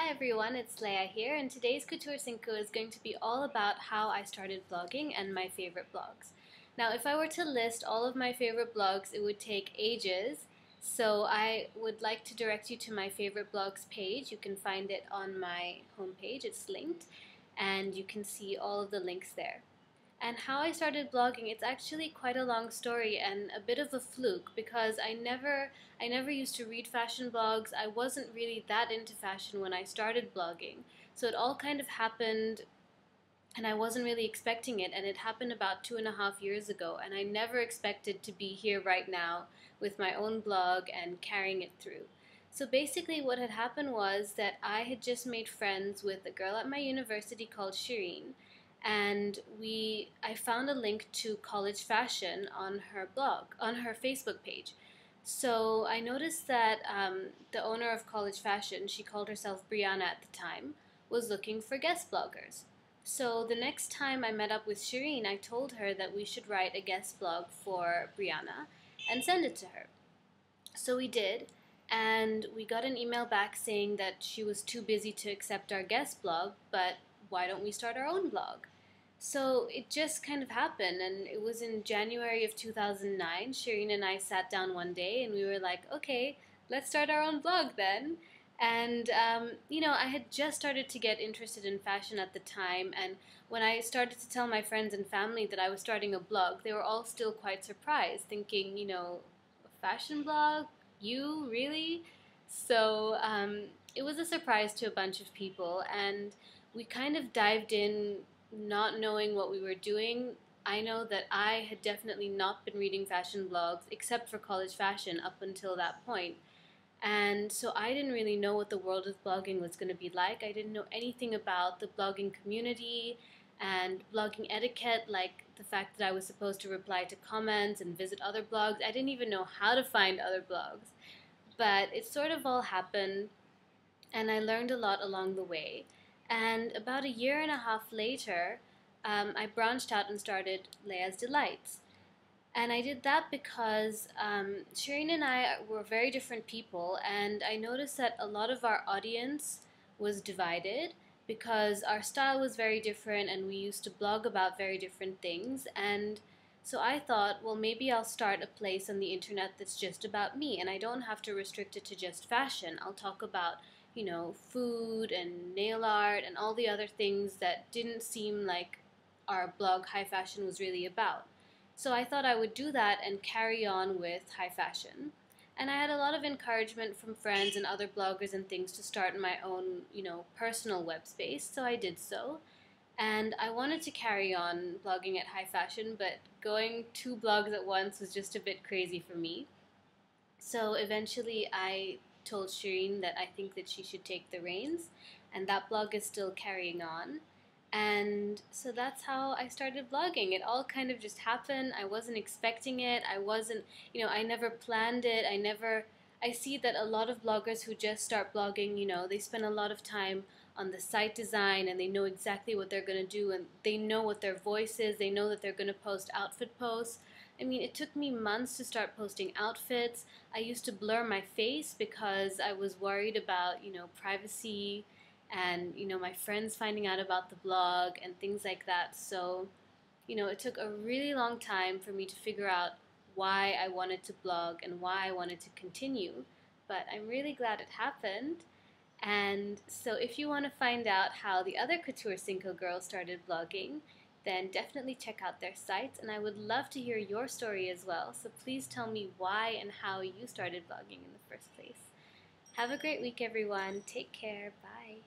Hi everyone, it's Leia here, and today's Couture Cinco is going to be all about how I started blogging and my favorite blogs. Now, if I were to list all of my favorite blogs, it would take ages, so I would like to direct you to my favorite blogs page. You can find it on my homepage, it's linked, and you can see all of the links there. And how I started blogging, it's actually quite a long story and a bit of a fluke because I never used to read fashion blogs. I wasn't really that into fashion when I started blogging. So it all kind of happened and I wasn't really expecting it, and it happened about 2.5 years ago, and I never expected to be here right now with my own blog and carrying it through. So basically what had happened was that I had just made friends with a girl at my university called Shireen, and I found a link to college fashion on her blog, on her Facebook page. So I noticed that the owner of college fashion, she called herself Brianna at the time, was looking for guest bloggers. So the next time I met up with Shireen, I told her that we should write a guest blog for Brianna and send it to her. So we did, and we got an email back saying that she was too busy to accept our guest blog, but why don't we start our own blog? So it just kind of happened, and it was in January of 2009. Shireen and I sat down one day and we were like, okay, let's start our own blog then. And, I had just started to get interested in fashion at the time, and when I started to tell my friends and family that I was starting a blog, they were all still quite surprised, thinking, a fashion blog? You? Really? So it was a surprise to a bunch of people, and we kind of dived in not knowing what we were doing. I know that I had definitely not been reading fashion blogs except for college fashion up until that point. And so I didn't really know what the world of blogging was going to be like. I didn't know anything about the blogging community and blogging etiquette, like the fact that I was supposed to reply to comments and visit other blogs. I didn't even know how to find other blogs. But it sort of all happened, and I learned a lot along the way. And about a year and a half later, I branched out and started Leia's Delights. And I did that because Shireen and I were very different people, and I noticed that a lot of our audience was divided because our style was very different and we used to blog about very different things. And so I thought, well, maybe I'll start a place on the internet that's just about me, and I don't have to restrict it to just fashion. I'll talk about, food and nail art and all the other things that didn't seem like our blog High Fashion was really about. So I thought I would do that and carry on with high fashion. And I had a lot of encouragement from friends and other bloggers and things to start my own, personal web space, so I did so. And I wanted to carry on blogging at high fashion, but going 2 blogs at once was just a bit crazy for me. So eventually I told Shireen that I think that she should take the reins, and that blog is still carrying on. And so that's how I started blogging. It all kind of just happened. I wasn't expecting it. I never planned it. I see that a lot of bloggers who just start blogging, they spend a lot of time on the site design and they know exactly what they're going to do and they know what their voice is. They know that they're going to post outfit posts. I mean, it took me months to start posting outfits. I used to blur my face because I was worried about, privacy and my friends finding out about the blog and things like that. So it took a really long time for me to figure out why I wanted to blog and why I wanted to continue, but I'm really glad it happened. And so if you want to find out how the other Couture Cinco girls started blogging, then definitely check out their sites, and I would love to hear your story as well. So please tell me why and how you started blogging in the first place. Have a great week, everyone. Take care. Bye.